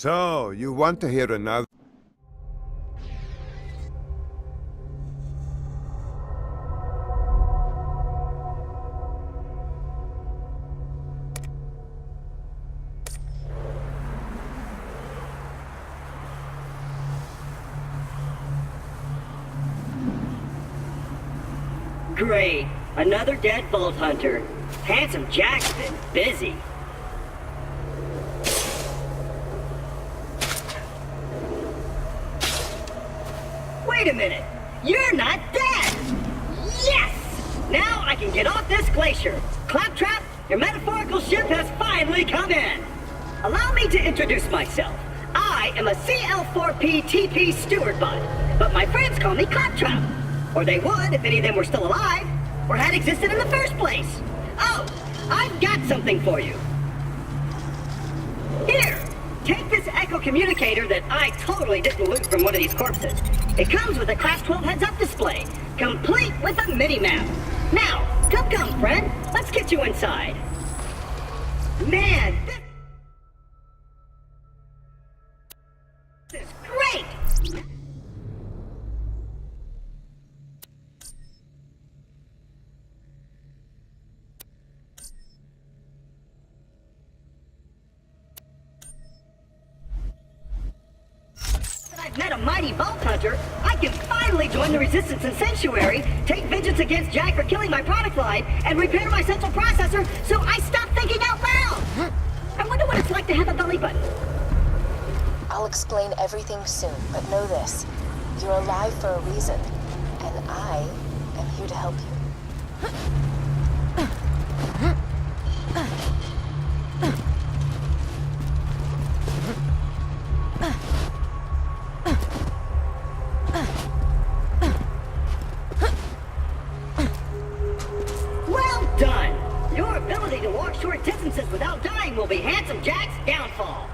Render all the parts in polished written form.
So, you want to hear another? Great. Another dead Vault Hunter. Handsome Jack's been busy. Wait a minute. You're not dead! Yes! Now I can get off this glacier. Claptrap, your metaphorical ship has finally come in. Allow me to introduce myself. I am a CL4P TP steward bot, but my friends call me Claptrap. Or they would if any of them were still alive, or had existed in the first place. Oh, I've got something for you. Here, take this echo communicator that I totally didn't loot from one of these corpses. It comes with a Class 12 heads-up display, complete with a mini-map. Now, come, friend, let's get you inside. Man, this is great! I've met a mighty Vault Hunter, I can finally join the Resistance and Sanctuary, take vengeance against Jack for killing my product line, and repair my central processor so I stop thinking out loud! I wonder what it's like to have a belly button. I'll explain everything soon, but know this. You're alive for a reason, and I am here to help you. Well done! Your ability to walk short distances without dying will be Handsome Jack's downfall.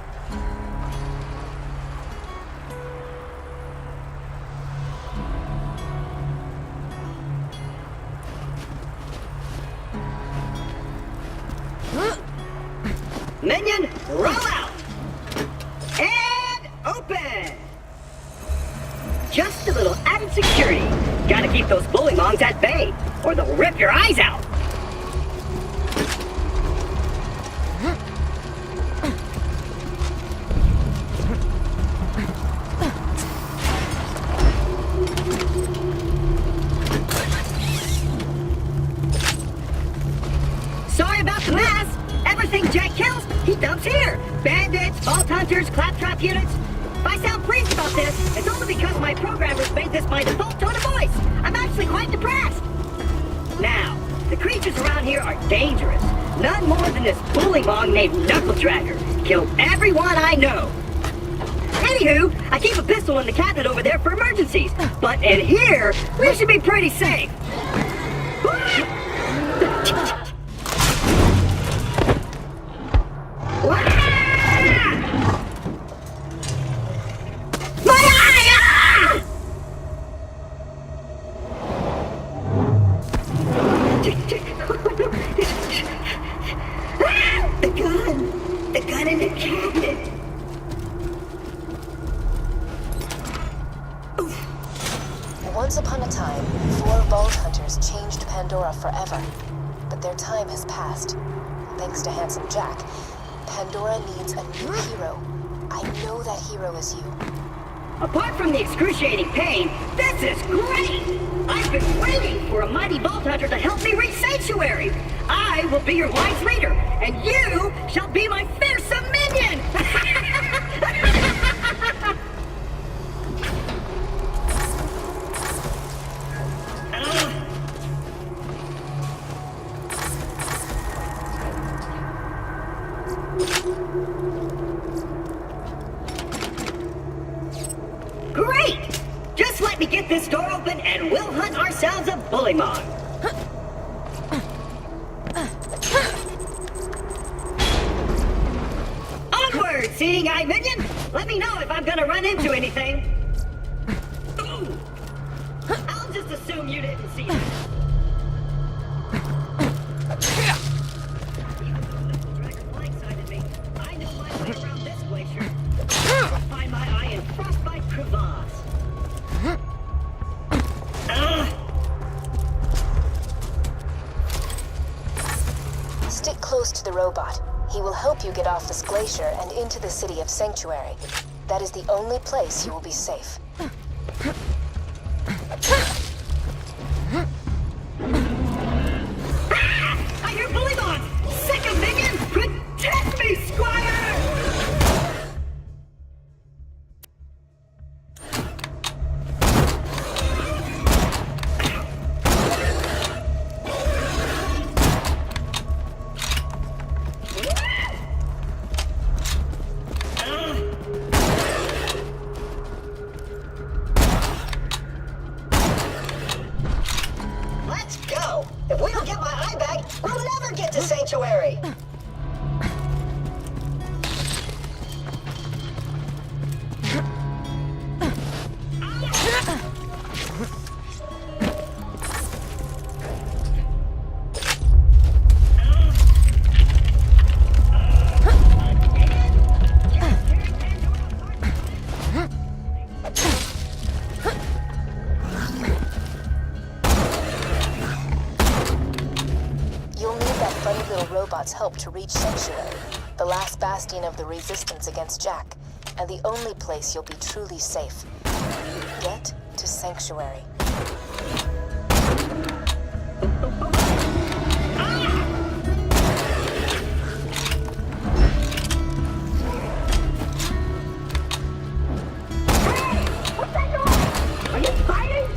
Minion, roll out! And open! Just a little added security. Gotta keep those bullymongs at bay, or they'll rip your eyes out! Sorry about the mess! Everything Jack kills, he dumps here! Bandits, Vault Hunters, Claptrap units. If I sound pleased about this, it's only because my programmers made this my default tone of voice. I'm actually quite depressed. Now, the creatures around here are dangerous. None more than this bullymong named Knuckle Dragger. Killed everyone I know. Anywho, I keep a pistol in the cabinet over there for emergencies. But in here, we should be pretty safe. The gun in the cabinet. Once upon a time, 4 Vault Hunters changed Pandora forever. But their time has passed. Thanks to Handsome Jack, Pandora needs a new hero. I know that hero is you. Apart from the excruciating pain, this is great! I've been waiting for a mighty Vault Hunter to help me reach Sanctuary! I will be your wise leader, and you shall be my fearsome minion! Great! Just let me get this door open and we'll hunt ourselves a bullymong. Onward, seeing-eye minion! Let me know if I'm gonna run into anything. Ooh. I'll just assume you didn't see that. Even though Knuckle Dragger blindsided me, I know my way around this glacier. Stick close to the robot. He will help you get off this glacier and into the city of Sanctuary. That is the only place you will be safe. I hear Bullymon! Sick of minions! Protect me, Squire! Let's go! If we don't get my eye back, we'll never get to Sanctuary! You'll need that funny little robot's help to reach Sanctuary, the last bastion of the resistance against Jack, and the only place you'll be truly safe. Get to Sanctuary. What's that noise? Are you fighting?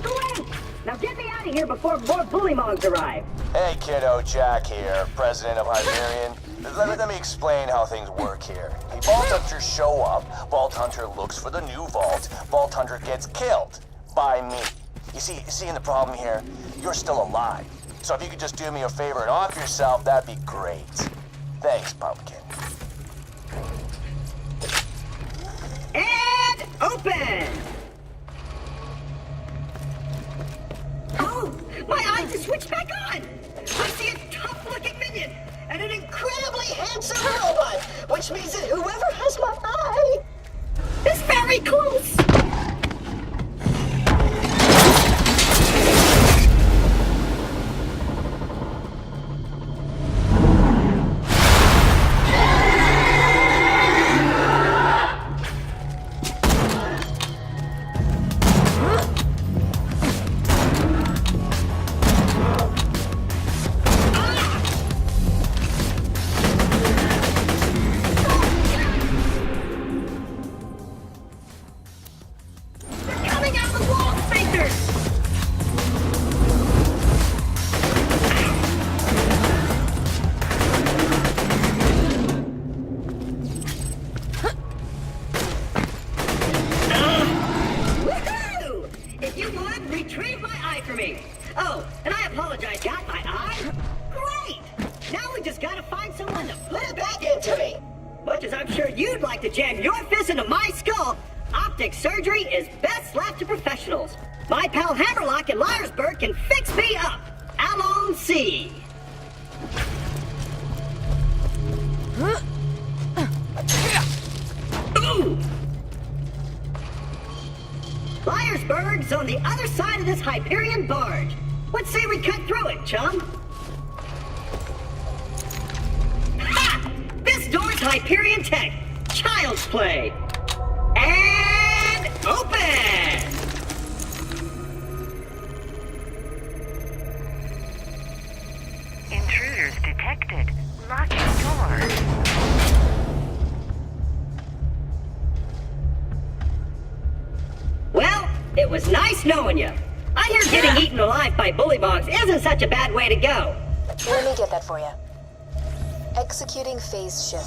Great! Now get me out of here before more Bullymongs arrive. Hey kiddo, Jack here, president of Hyperion. Let me explain how things work here. The Vault Hunters show up, Vault Hunter looks for the new vault, Vault Hunter gets killed by me. You see the problem here? You're still alive. So if you could just do me a favor and off yourself, that'd be great. Thanks, Pumpkin. And open! Oh, my eyes just switched back on! I see a tough-looking minion and an incredibly handsome robot, which means that whoever has my eye is very close! Coming out the wall, Sphincter! Woohoo! If you would, retrieve my eye for me. Oh, and I apologize, got my eye? Great! Now we just gotta find someone to put it back into me. Much as I'm sure you'd like to jam your fist into my skull, optic surgery is best left to professionals. My pal Hammerlock in Liarsburg can fix me up. Allons-y. Ooh! Liarsburg's on the other side of this Hyperion barge. Let's say we cut through it, chum. Ha! This door's Hyperion tech. Child's play. And open! Intruders detected. Locking door. Well, it was nice knowing you. I hear getting eaten alive by bullymongs isn't such a bad way to go. Let me get that for you. Executing phase shift.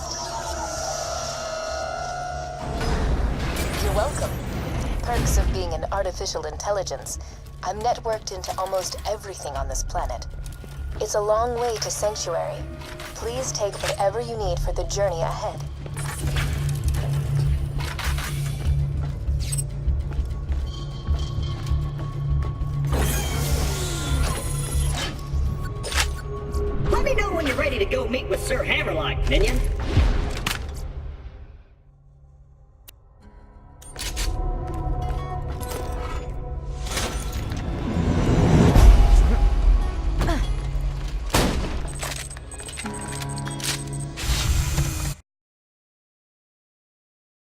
You're welcome. Perks of being an artificial intelligence. I'm networked into almost everything on this planet. It's a long way to Sanctuary. Please take whatever you need for the journey ahead. Let me know when you're ready to go meet with Sir Hammerlock, minion.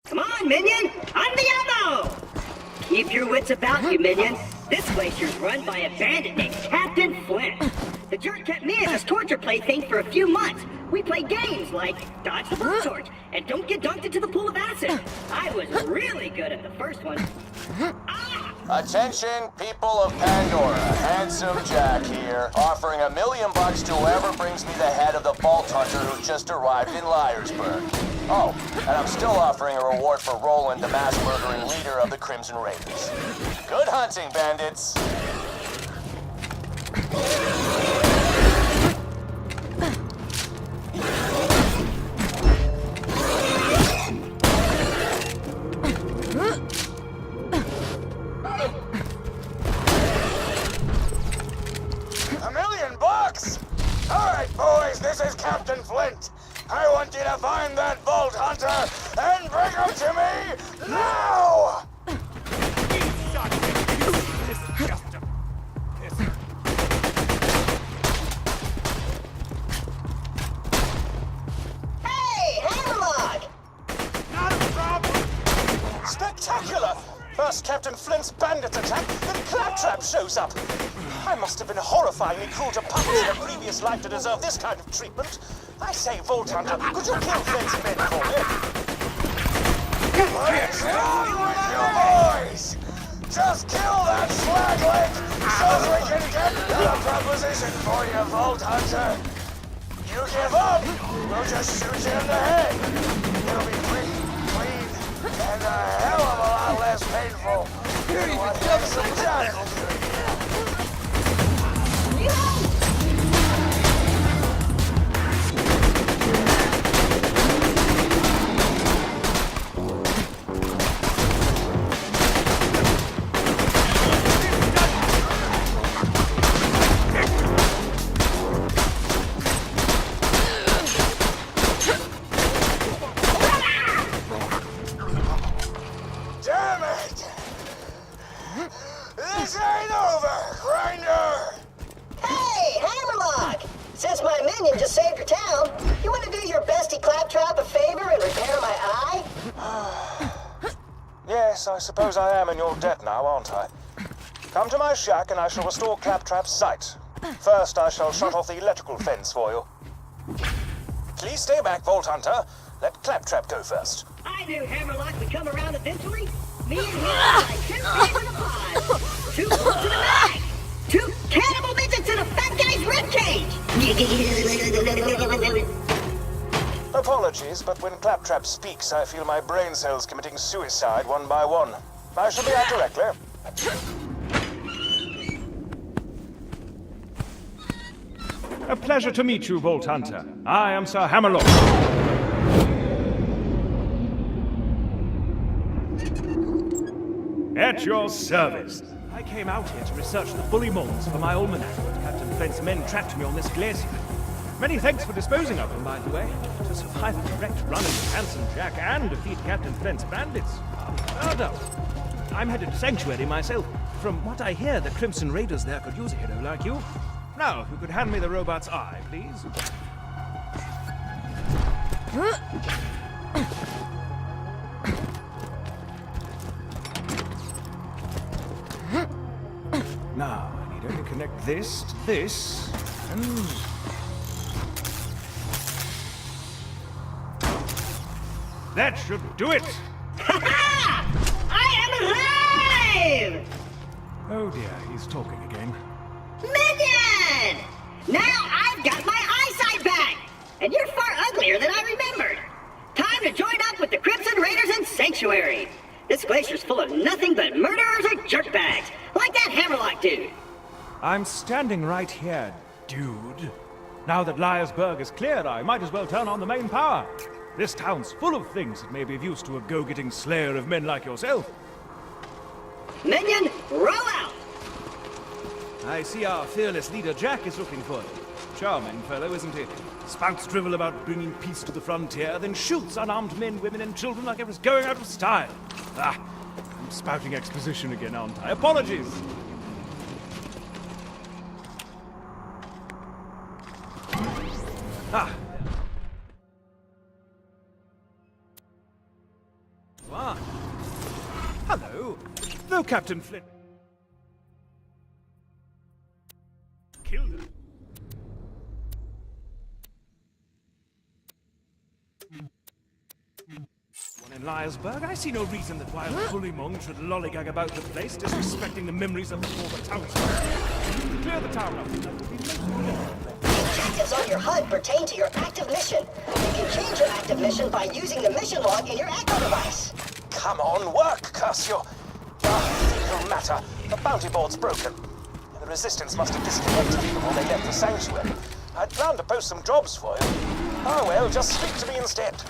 Come on, minion! On the ammo! Keep your wits about you, minion. This glacier's run by a bandit named Captain Flint. The jerk kept me as his torture plaything for a few months. We played games like Dodge the Blowtorch and Don't Get Dunked into the Pool of Acid. I was really good at the first one. Ah! Attention, people of Pandora. Handsome Jack here, offering $1 million to whoever brings me the head of the Vault Hunter who just arrived in Liarsburg. Oh, and I'm still offering a reward for Roland, the mass murdering leader of the Crimson Raiders. Good hunting, bandits. $1 million bucks? All right, boys, this is Captain Flint. I want you to find that Vault Hunter and bring him to me now! Hey, Hammerlock! Not a problem! Spectacular! First Captain Flint's bandit attack, then Claptrap shows up. I must have been horrifyingly cruel to puppets in a previous life to deserve this kind of treatment. I say, Vault Hunter, could you kill Flint's men for me? What is wrong with you boys? Just kill that slagleg so we can get a proposition for you, Vault Hunter. You give up, we'll just shoot you in the head. It'll be free, clean, and a hell of a lot less painful than what Handsome Jack will do. Damn it! This ain't over, Grinder! Hey, Hammerlock! Since my minion just saved your town, you want to do your bestie Claptrap a favor and repair my eye? Yes, I suppose I am in your debt now, aren't I? Come to my shack and I shall restore Claptrap's sight. First, I shall shut off the electrical fence for you. Please stay back, Vault Hunter. Let Claptrap go first. I knew Hammerlock would come around eventually. Me and him are like 2 peas in a pod. 2 wolves in a bag. 2 cannibal midgets in a fat guy's ribcage. Apologies, but when Claptrap speaks, I feel my brain cells committing suicide one by one. I shall be out directly. A pleasure to meet you, Vault Hunter. I am Sir Hammerlock. At your service. I came out here to research the bully molds for my almanac, but Captain Flint's men trapped me on this glacier. Many thanks for disposing of them, by the way. To survive a direct run with Handsome Jack and defeat Captain Flint's bandits. Unheard of. I'm headed to Sanctuary myself. From what I hear, the Crimson Raiders there could use a hero like you. Now, if you could hand me the robot's eye, please. Now, I need only connect this to this, and... that should do it! Ha-ha! I am alive! Oh dear, he's talking again. Minion! Now I've got my eyesight back! And you're far uglier than I remembered. Time to join up with the Crimson Raiders in Sanctuary. This glacier's full of nothing but murderers or jerkbags, like that Hammerlock dude. I'm standing right here, dude. Now that Liarsburg is cleared, I might as well turn on the main power. This town's full of things that may be of use to a go-getting slayer of men like yourself. Minion, roll out! I see our fearless leader Jack is looking for you. charming fellow, isn't he? Spouts drivel about bringing peace to the frontier, then shoots unarmed men, women, and children like it was going out of style. Ah, I'm spouting exposition again, aren't I? Apologies! Ah. Ah. Hello. Though Captain Flint killed him. One in Liarsburg, I see no reason that wild bullymong should lollygag about the place, disrespecting the memories of the former townsfolk. Clear the town up. That would be most good. Objectives on your HUD pertain to your active mission. You can change your active mission by using the mission log in your Echo device. Come on, work, curse you! No matter. The bounty board's broken. The Resistance must have disconnected before they left the Sanctuary. I'd planned to post some jobs for you. Oh well, just speak to me instead.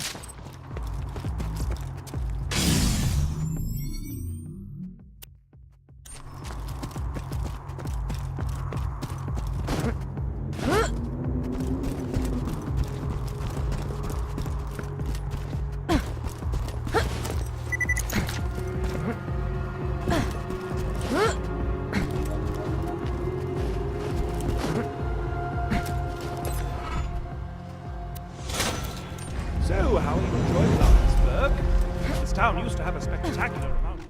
So, how are you enjoying Liarsburg? This town used to have a spectacular amount.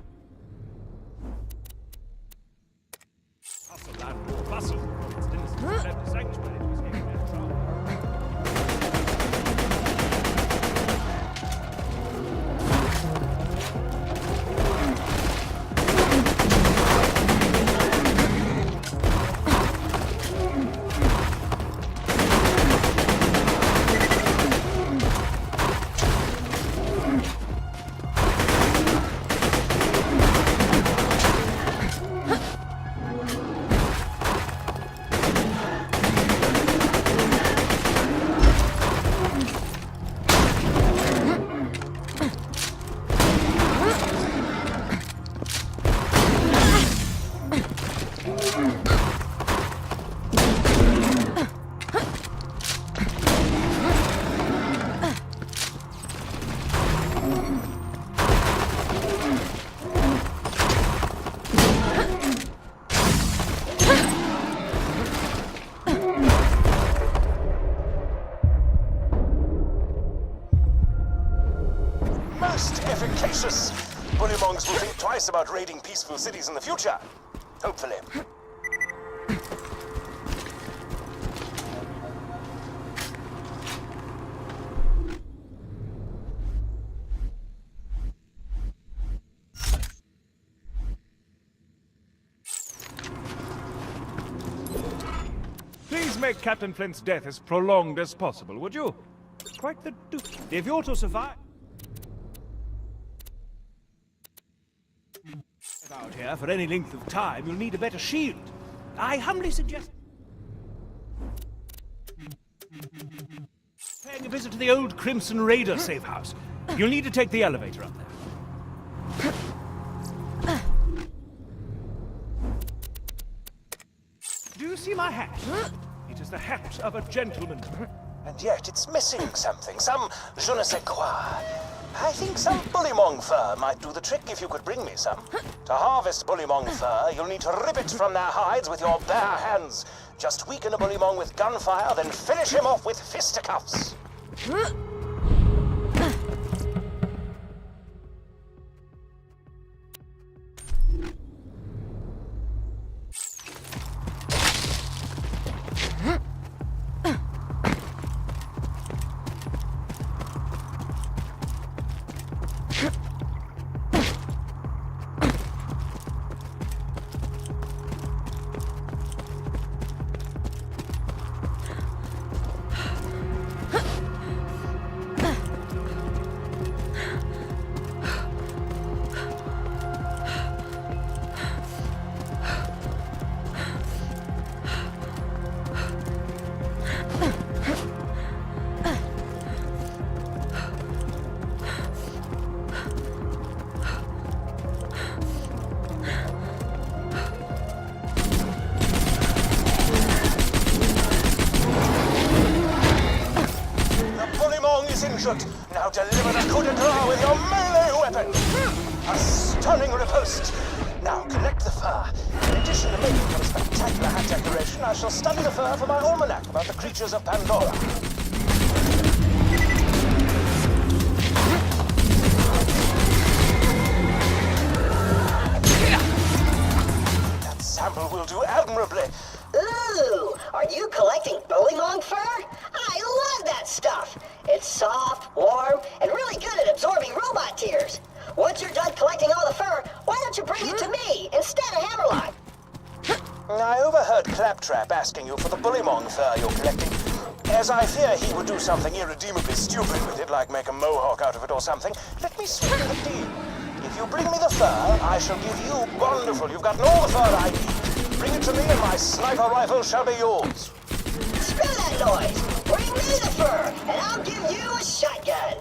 Hustle and more bustle. Its denizens left the sanctuary to escape their trouble. Most efficacious! Bullymongs will think twice about raiding peaceful cities in the future. Hopefully. Please make Captain Flint's death as prolonged as possible, would you? Quite the duty. If you're to survive out here for any length of time, you'll need a better shield. I humbly suggest paying a visit to the old Crimson Raider safe house. You'll need to take the elevator up there. Do you see my hat? It is the hat of a gentleman. And yet it's missing something, some je ne sais quoi. I think some bullymong fur might do the trick if you could bring me some. To harvest bullymong fur, you'll need to rip it from their hides with your bare hands. Just weaken a bullymong with gunfire, then finish him off with fisticuffs. should. Now deliver the coup de grace with your melee weapon. A stunning riposte. Now collect the fur. In addition to making your spectacular hat decoration, I shall study the fur for my almanac about the creatures of Pandora. That sample will do admirably. Ooh, are you collecting bullymong fur? I love that stuff. It's soft, warm, and really good at absorbing robot tears. Once you're done collecting all the fur, why don't you bring it to me instead of Hammerlock? I overheard Claptrap asking you for the bullymong fur you're collecting. As I fear he would do something irredeemably stupid with it, like make a mohawk out of it or something, let me sweeten the deal. If you bring me the fur, I shall give you wonderful. You've gotten all the fur I need. Bring it to me and my sniper rifle shall be yours. Screw that noise. Bring me the fur, and I'll give you a shotgun.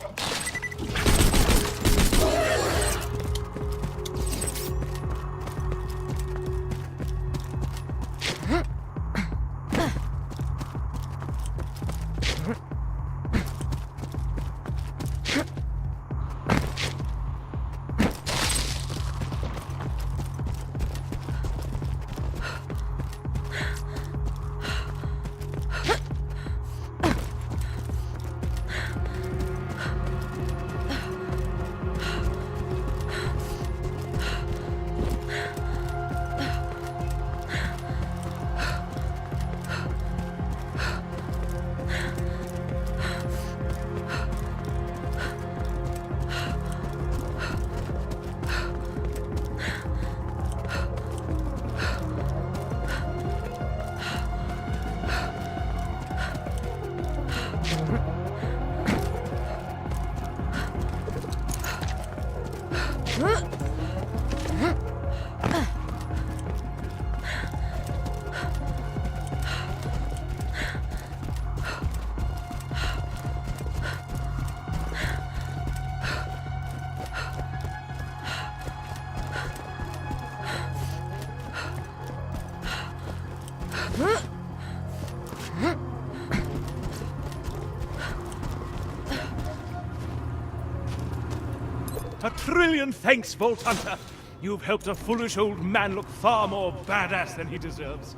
A trillion thanks, Vault Hunter. You've helped a foolish old man look far more badass than he deserves.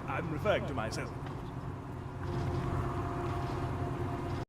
I'm referring to myself.